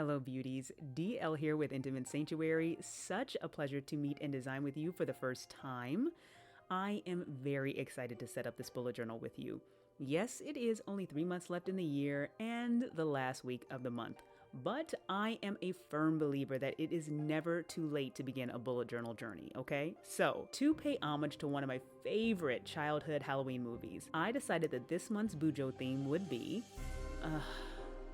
Hello beauties, DL here with Intimate Sanctuary. Such a pleasure to meet and design with you for the first time. I am very excited to set up this bullet journal with you. Yes, it is only 3 months left in the year and the last week of the month, but I am a firm believer that it is never too late to begin a bullet journal journey, okay? So, to pay homage to one of my favorite childhood Halloween movies, I decided that this month's BuJo theme would be,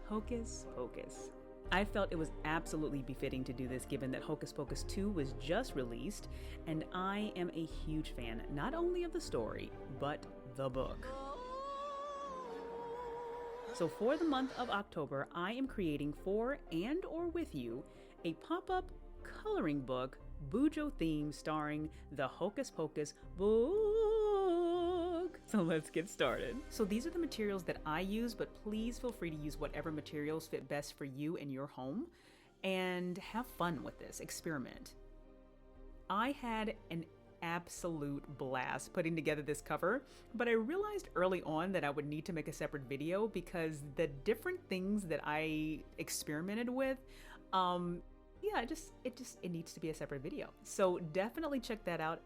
Hocus Pocus. I felt it was absolutely befitting to do this given that Hocus Pocus 2 was just released, and I am a huge fan not only of the story, but the book. So for the month of October, I am creating for and or with you a pop-up coloring book BuJo theme starring the Hocus Pocus book. So let's get started. So these are the materials that I use, but please feel free to use whatever materials fit best for you in your home and have fun with this, experiment. I had an absolute blast putting together this cover, but I realized early on that I would need to make a separate video because the different things that I experimented with, yeah, it needs to be a separate video. So definitely check that out.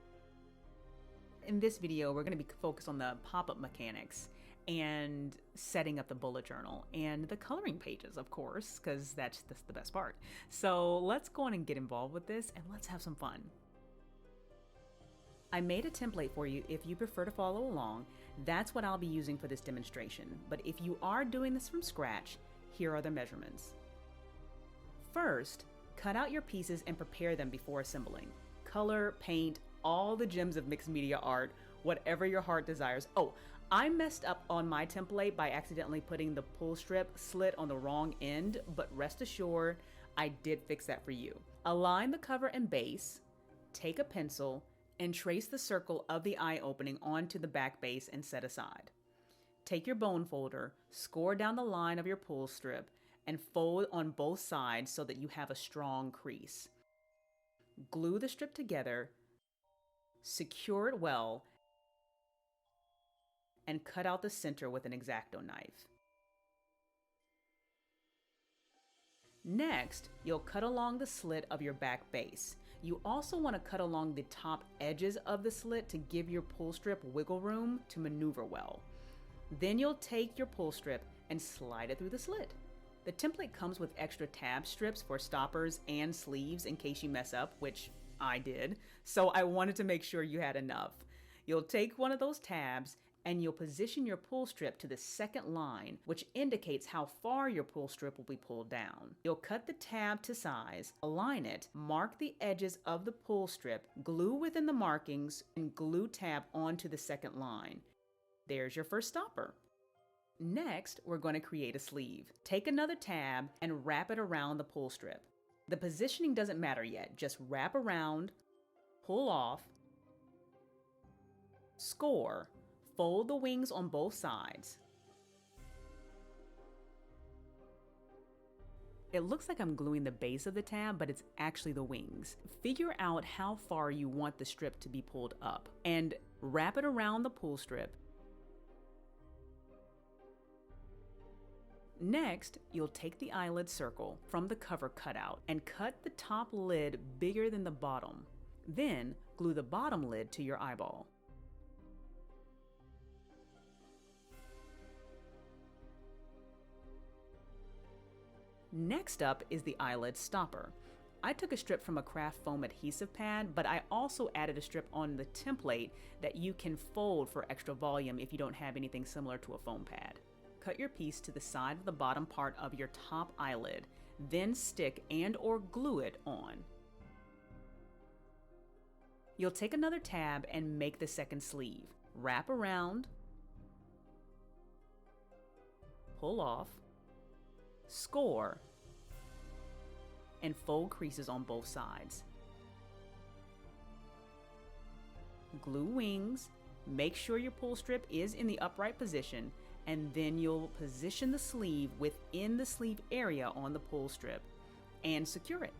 In this video, we're going to be focused on the pop-up mechanics and setting up the bullet journal and the coloring pages, of course, because that's the best part. So let's go on and get involved with this and let's have some fun. I made a template for you if you prefer to follow along. That's what I'll be using for this demonstration. But if you are doing this from scratch, here are the measurements. First, cut out your pieces and prepare them before assembling. Color, paint, all the gems of mixed media art, whatever your heart desires. Oh, I messed up on my template by accidentally putting the pull strip slit on the wrong end, but rest assured, I did fix that for you. Align the cover and base, take a pencil, and trace the circle of the eye opening onto the back base and set aside. Take your bone folder, score down the line of your pull strip, and fold on both sides so that you have a strong crease. Glue the strip together, secure it well, and cut out the center with an X-Acto knife. Next, you'll cut along the slit of your back base. You also want to cut along the top edges of the slit to give your pull strip wiggle room to maneuver well. Then you'll take your pull strip and slide it through the slit. The template comes with extra tab strips for stoppers and sleeves in case you mess up, which I did, so I wanted to make sure you had enough. You'll take one of those tabs and you'll position your pull strip to the second line, which indicates how far your pull strip will be pulled down. You'll cut the tab to size, align it, mark the edges of the pull strip, glue within the markings, and glue tab onto the second line. There's your first stopper. Next, we're going to create a sleeve. Take another tab and wrap it around the pull strip. The positioning doesn't matter yet, just wrap around, pull off, score, fold the wings on both sides. It looks like I'm gluing the base of the tab, but it's actually the wings. Figure out how far you want the strip to be pulled up and wrap it around the pull strip. Next, you'll take the eyelid circle from the cover cutout and cut the top lid bigger than the bottom. Then, glue the bottom lid to your eyeball. Next up is the eyelid stopper. I took a strip from a craft foam adhesive pad, but I also added a strip on the template that you can fold for extra volume if you don't have anything similar to a foam pad. Cut your piece to the side of the bottom part of your top eyelid, then stick and or glue it on. You'll take another tab and make the second sleeve. Wrap around, pull off, score, and fold creases on both sides. Glue wings, make sure your pull strip is in the upright position, and then you'll position the sleeve within the sleeve area on the pull strip and secure it.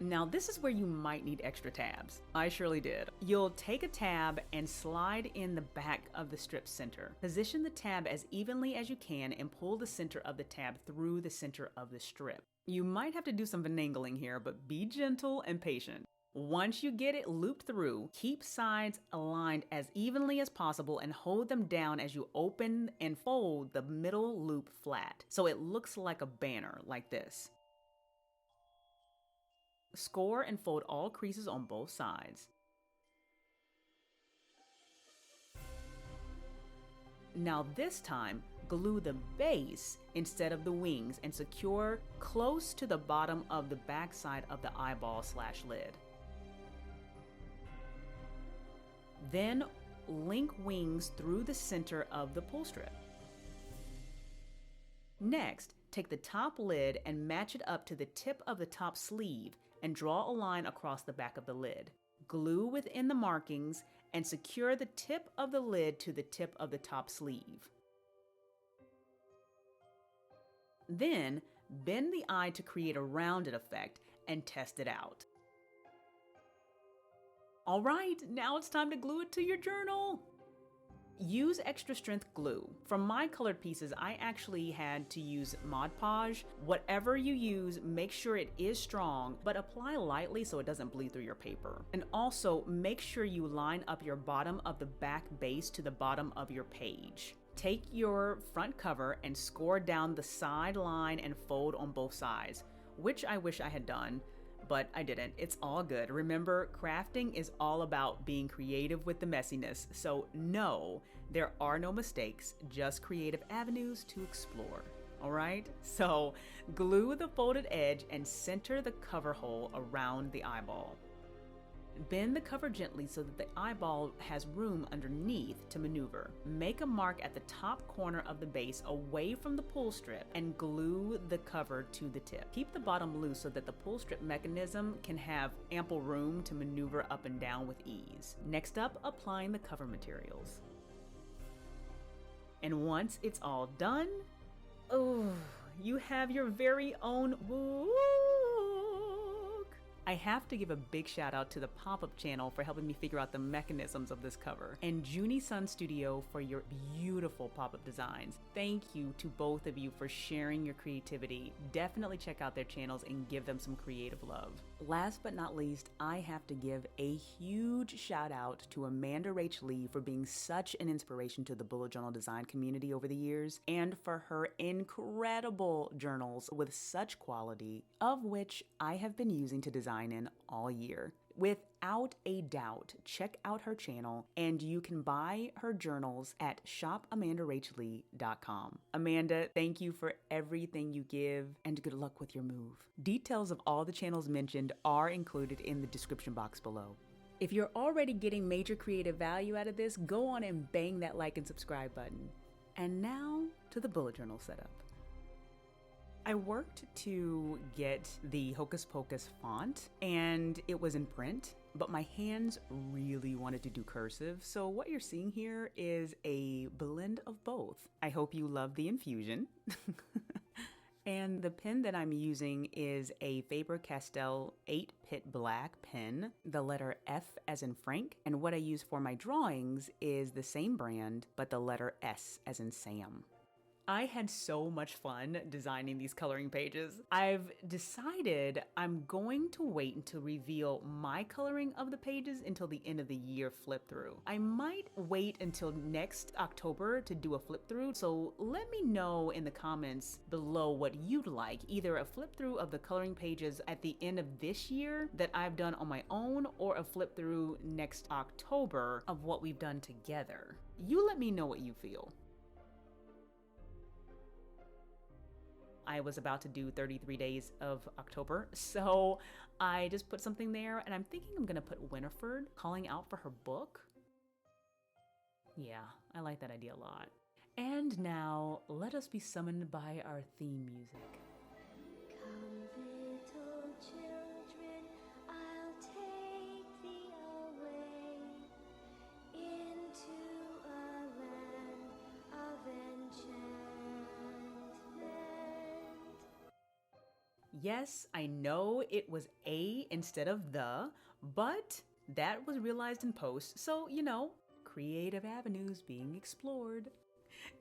Now this is where you might need extra tabs. I surely did. You'll take a tab and slide in the back of the strip center. Position the tab as evenly as you can and pull the center of the tab through the center of the strip. You might have to do some finagling here, but be gentle and patient. Once you get it looped through, keep sides aligned as evenly as possible and hold them down as you open and fold the middle loop flat, so it looks like a banner like this. Score and fold all creases on both sides. Now this time, glue the base instead of the wings and secure close to the bottom of the back side of the eyeball/lid. Then link wings through the center of the pull strip. Next, take the top lid and match it up to the tip of the top sleeve and draw a line across the back of the lid. Glue within the markings and secure the tip of the lid to the tip of the top sleeve. Then, bend the eye to create a rounded effect and test it out. All right, now it's time to glue it to your journal. Use extra strength glue. For my colored pieces, I actually had to use Mod Podge. Whatever you use, make sure it is strong, but apply lightly so it doesn't bleed through your paper. And also, make sure you line up your bottom of the back base to the bottom of your page. Take your front cover and score down the side line and fold on both sides, which I wish I had done, but I didn't. It's all good. Remember, crafting is all about being creative with the messiness, so no, there are no mistakes, just creative avenues to explore. All right? So glue the folded edge and center the cover hole around the eyeball. Bend the cover gently so that the eyeball has room underneath to maneuver. Make a mark at the top corner of the base away from the pull strip and glue the cover to the tip. Keep the bottom loose so that the pull strip mechanism can have ample room to maneuver up and down with ease. Next up, applying the cover materials. And once it's all done, oh, you have your very own book. I have to give a big shout out to the Popup channel for helping me figure out the mechanisms of this cover, and Junie Sun Studio for your beautiful pop-up designs. Thank you to both of you for sharing your creativity. Definitely check out their channels and give them some creative love. Last but not least, I have to give a huge shout out to AmandaRachLee for being such an inspiration to the bullet journal design community over the years, and for her incredible journals with such quality, of which I have been using to design in all year. Without a doubt, check out her channel, and you can buy her journals at ShopAmandaRachLee.com. Amanda, thank you for everything you give, and good luck with your move. Details of all the channels mentioned are included in the description box below. If you're already getting major creative value out of this, go on and bang that like and subscribe button. And now to the bullet journal setup. I worked to get the Hocus Pocus font, and it was in print, but my hands really wanted to do cursive, so what you're seeing here is a blend of both. I hope you love the infusion. And the pen that I'm using is a Faber-Castell 8 Pitt black pen, the letter F as in Frank, and what I use for my drawings is the same brand, but the letter S as in Sam. I had so much fun designing these coloring pages. I've decided I'm going to wait to reveal my coloring of the pages until the end of the year flip through. I might wait until next October to do a flip through, so let me know in the comments below what you'd like, either a flip through of the coloring pages at the end of this year that I've done on my own, or a flip through next October of what we've done together. You let me know what you feel. I was about to do 33 days of October, so I just put something there, and I'm thinking I'm gonna put Winifred calling out for her book. Yeah, I like that idea a lot. And now, let us be summoned by our theme music. Come, little children, I'll take thee away into a land of enchantment. Yes, I know it was A instead of the, but that was realized in post, so creative avenues being explored.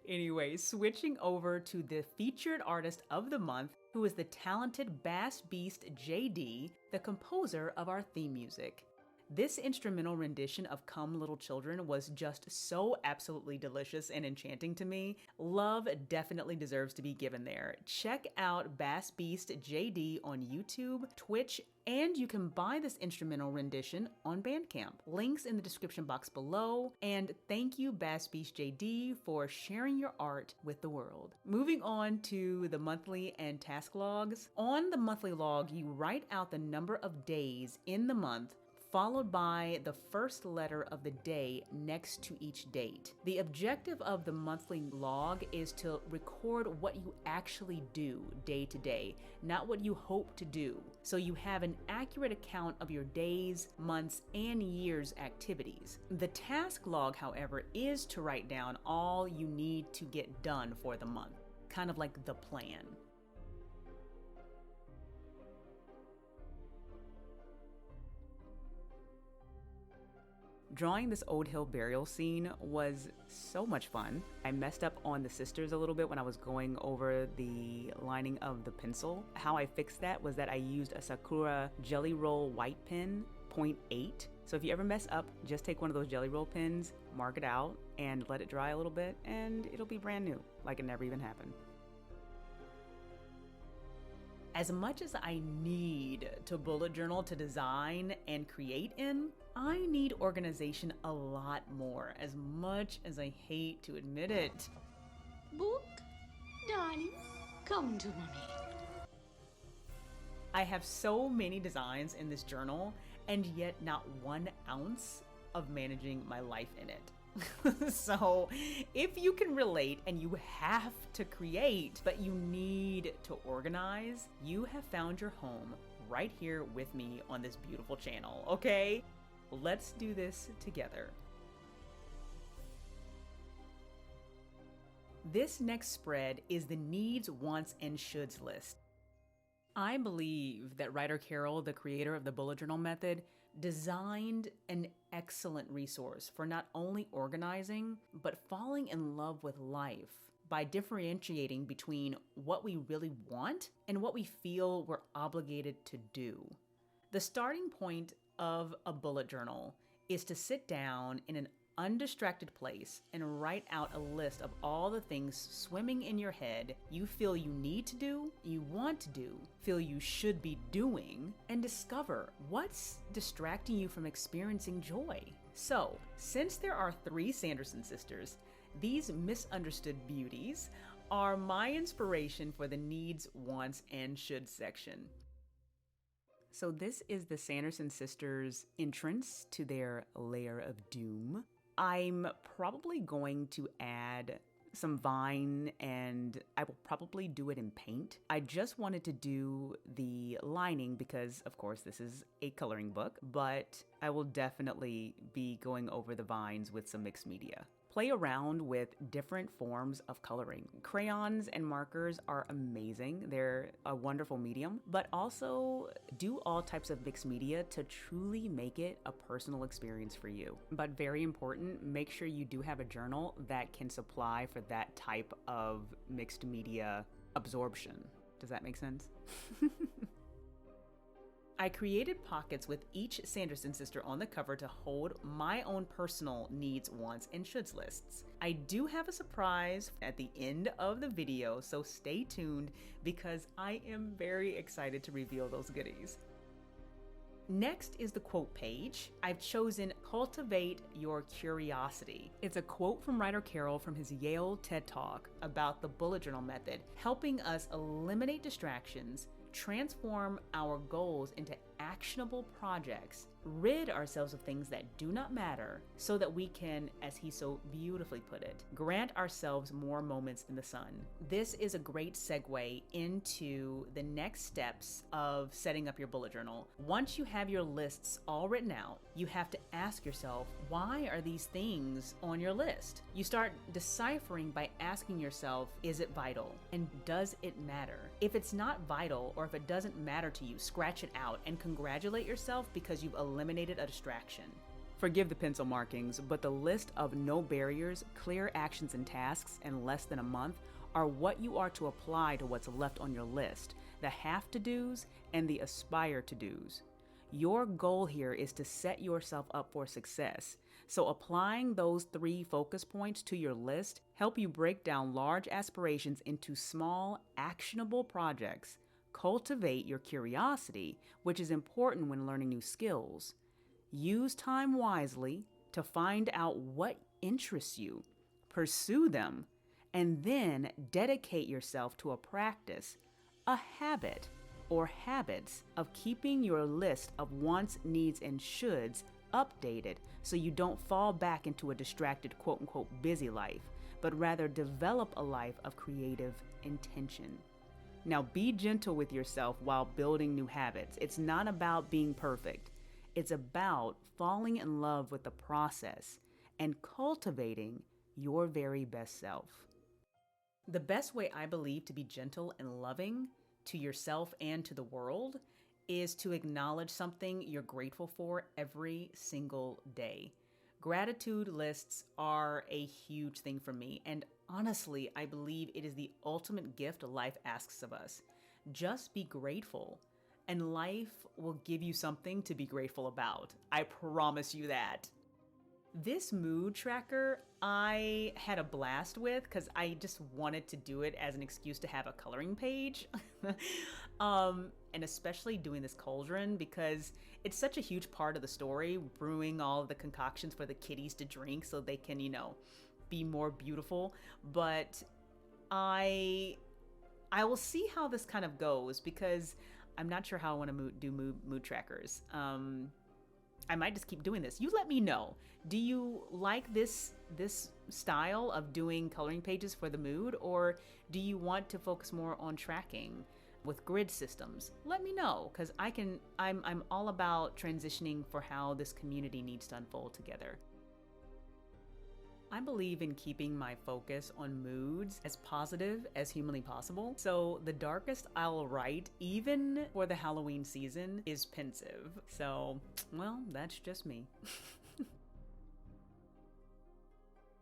Anyway, switching over to the featured artist of the month, who is the talented Bass Beast JD, the composer of our theme music. This instrumental rendition of Come Little Children was just so absolutely delicious and enchanting to me. Love definitely deserves to be given there. Check out Bass Beast JD on YouTube, Twitch, and you can buy this instrumental rendition on Bandcamp. Links in the description box below. And thank you, Bass Beast JD, for sharing your art with the world. Moving on to the monthly and task logs. On the monthly log, you write out the number of days in the month, followed by the first letter of the day next to each date. The objective of the monthly log is to record what you actually do day to day, not what you hope to do. So you have an accurate account of your days, months, and years' activities. The task log, however, is to write down all you need to get done for the month, kind of like the plan. Drawing this Old Hill burial scene was so much fun. I messed up on the sisters a little bit when I was going over the lining of the pencil. How I fixed that was that I used a Sakura Jelly Roll white pen, 0.8. So if you ever mess up, just take one of those Jelly Roll pens, mark it out, and let it dry a little bit, and it'll be brand new, like it never even happened. As much as I need to bullet journal to design and create in, I need organization a lot more, as much as I hate to admit it. Book, darling, come to mommy. I have so many designs in this journal, and yet not 1 ounce of managing my life in it. So if you can relate and you have to create, but you need to organize, you have found your home right here with me on this beautiful channel, okay? Let's do this together. This next spread is the needs, wants, and shoulds list. I believe that writer Carol, the creator of the bullet journal method, designed an excellent resource for not only organizing, but falling in love with life by differentiating between what we really want and what we feel we're obligated to do. The starting point of a bullet journal is to sit down in an undistracted place and write out a list of all the things swimming in your head you feel you need to do, you want to do, feel you should be doing, and discover what's distracting you from experiencing joy. So, since there are 3 Sanderson sisters, these misunderstood beauties are my inspiration for the needs, wants, and should section. So this is the Sanderson sisters' entrance to their lair of doom. I'm probably going to add some vine, and I will probably do it in paint. I just wanted to do the lining because, of course, this is a coloring book, but I will definitely be going over the vines with some mixed media. Play around with different forms of coloring. Crayons and markers are amazing. They're a wonderful medium, but also do all types of mixed media to truly make it a personal experience for you. But very important, make sure you do have a journal that can supply for that type of mixed media absorption. Does that make sense? I created pockets with each Sanderson sister on the cover to hold my own personal needs, wants, and shoulds lists. I do have a surprise at the end of the video, so stay tuned because I am very excited to reveal those goodies. Next is the quote page. I've chosen Cultivate Your Curiosity. It's a quote from writer Carol from his Yale TED Talk about the bullet journal method, helping us eliminate distractions, transform our goals into actionable projects, rid ourselves of things that do not matter so that we can, as he so beautifully put it, grant ourselves more moments in the sun. This is a great segue into the next steps of setting up your bullet journal. Once you have your lists all written out, you have to ask yourself, why are these things on your list? You start deciphering by asking yourself, is it vital? And does it matter? If it's not vital, or if it doesn't matter to you, scratch it out and congratulate yourself because you've eliminated a distraction. Forgive the pencil markings, but the list of no barriers, clear actions and tasks in less than a month are what you are to apply to what's left on your list, the have to do's and the aspire to do's. Your goal here is to set yourself up for success. So applying those 3 focus points to your list help you break down large aspirations into small, actionable projects. Cultivate your curiosity, which is important when learning new skills. Use time wisely to find out what interests you. Pursue them, and then dedicate yourself to a practice, a habit, or habits of keeping your list of wants, needs, and shoulds updated so you don't fall back into a distracted quote-unquote busy life, but rather develop a life of creative intention. Now, be gentle with yourself while building new habits. It's not about being perfect. It's about falling in love with the process and cultivating your very best self. The best way, I believe, to be gentle and loving to yourself and to the world is to acknowledge something you're grateful for every single day. Gratitude lists are a huge thing for me, and honestly, I believe it is the ultimate gift life asks of us. Just be grateful, and life will give you something to be grateful about. I promise you that. This mood tracker I had a blast with because I just wanted to do it as an excuse to have a coloring page. And especially doing this cauldron because it's such a huge part of the story, brewing all of the concoctions for the kitties to drink so they can, be more beautiful. But I will see how this kind of goes because I'm not sure how I want to do mood trackers. I might just keep doing this. You let me know. Do you like this style of doing coloring pages for the mood, or do you want to focus more on tracking with grid systems? Let me know, because I'm all about transitioning for how this community needs to unfold together. I believe in keeping my focus on moods as positive as humanly possible. So the darkest I'll write, even for the Halloween season, is pensive. So, well, that's just me.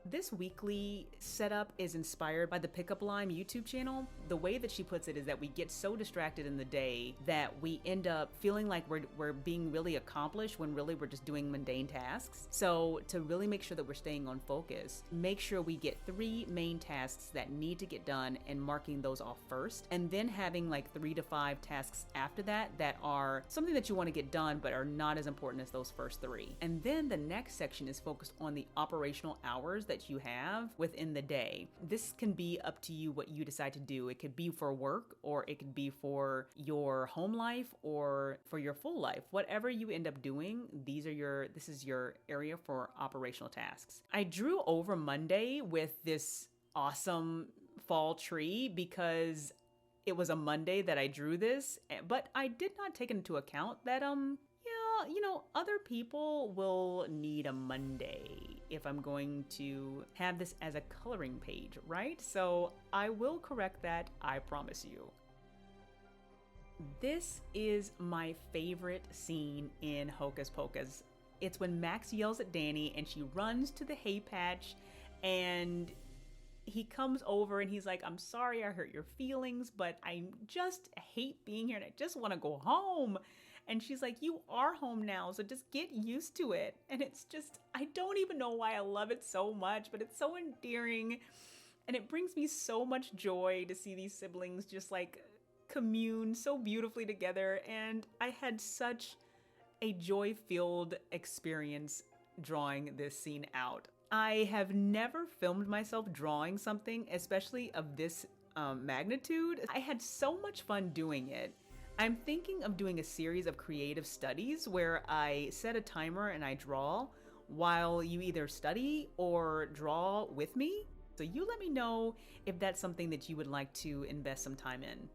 This weekly setup is inspired by the Pickup Line YouTube channel. The way that she puts it is that we get so distracted in the day that we end up feeling like we're being really accomplished when really we're just doing mundane tasks. So to really make sure that we're staying on focus, make sure we get 3 main tasks that need to get done and marking those off first, and then having like 3 to 5 tasks after that that are something that you want to get done but are not as important as those first 3. And then the next section is focused on the operational hours that you have within the day. This can be up to you what you decide to do. It could be for work, or it could be for your home life, or for your full life. Whatever you end up doing, this is your area for operational tasks. I drew over Monday with this awesome fall tree because it was a Monday that I drew this, but I did not take into account that other people will need a Monday if I'm going to have this as a coloring page, right? So I will correct that, I promise you. This is my favorite scene in Hocus Pocus. It's when Max yells at Danny and she runs to the hay patch, and he comes over and he's like, "I'm sorry I hurt your feelings, but I just hate being here and I just want to go home." And she's like, "You are home now, so just get used to it." And it's just, I don't even know why I love it so much, but it's so endearing. And it brings me so much joy to see these siblings just like commune so beautifully together. And I had such a joy-filled experience drawing this scene out. I have never filmed myself drawing something, especially of this magnitude. I had so much fun doing it. I'm thinking of doing a series of creative studies where I set a timer and I draw while you either study or draw with me. So you let me know if that's something that you would like to invest some time in.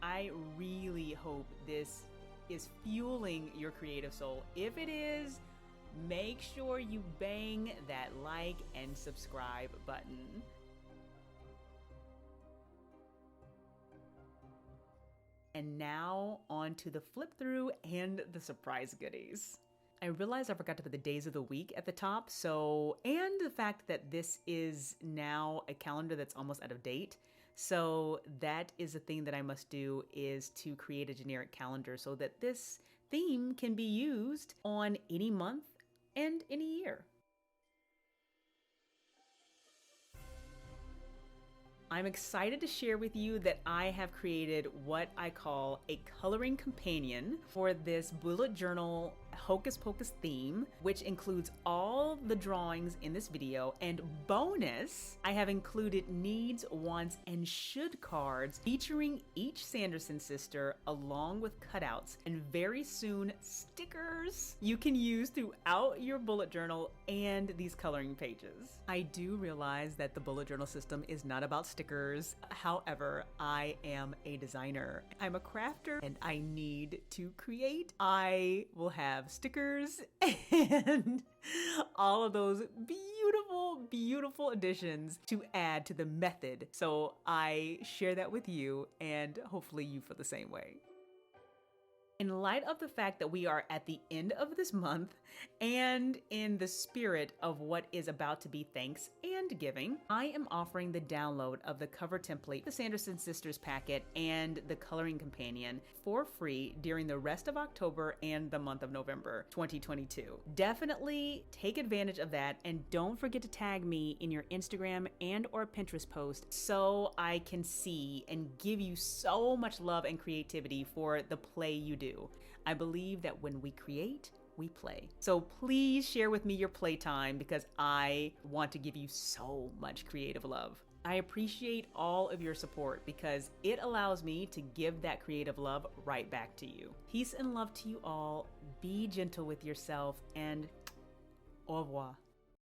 I really hope this is fueling your creative soul. If it is, make sure you bang that like and subscribe button. And now on to the flip through and the surprise goodies. I realized I forgot to put the days of the week at the top, and the fact that this is now a calendar that's almost out of date. So that is a thing that I must do, is to create a generic calendar so that this theme can be used on any month and any year. I'm excited to share with you that I have created what I call a coloring companion for this bullet journal Hocus Pocus theme, which includes all the drawings in this video, and bonus, I have included needs, wants, and should cards featuring each Sanderson sister along with cutouts, and very soon stickers you can use throughout your bullet journal and these coloring pages. I do realize that the bullet journal system is not about stickers. However, I am a designer. I'm a crafter and I need to create. I will have stickers and all of those beautiful additions to add to the method. So I share that with you, and hopefully you feel the same way. In light of the fact that we are at the end of this month, and in the spirit of what is about to be Thanks and Giving, I am offering the download of the cover template, the Sanderson Sisters packet, and the coloring companion for free during the rest of October and the month of November 2022. Definitely take advantage of that, and don't forget to tag me in your Instagram and or Pinterest post so I can see and give you so much love and creativity for the play you do. I believe that when we create, we play. So please share with me your playtime, because I want to give you so much creative love. I appreciate all of your support because it allows me to give that creative love right back to you. Peace and love to you all. Be gentle with yourself, and au revoir.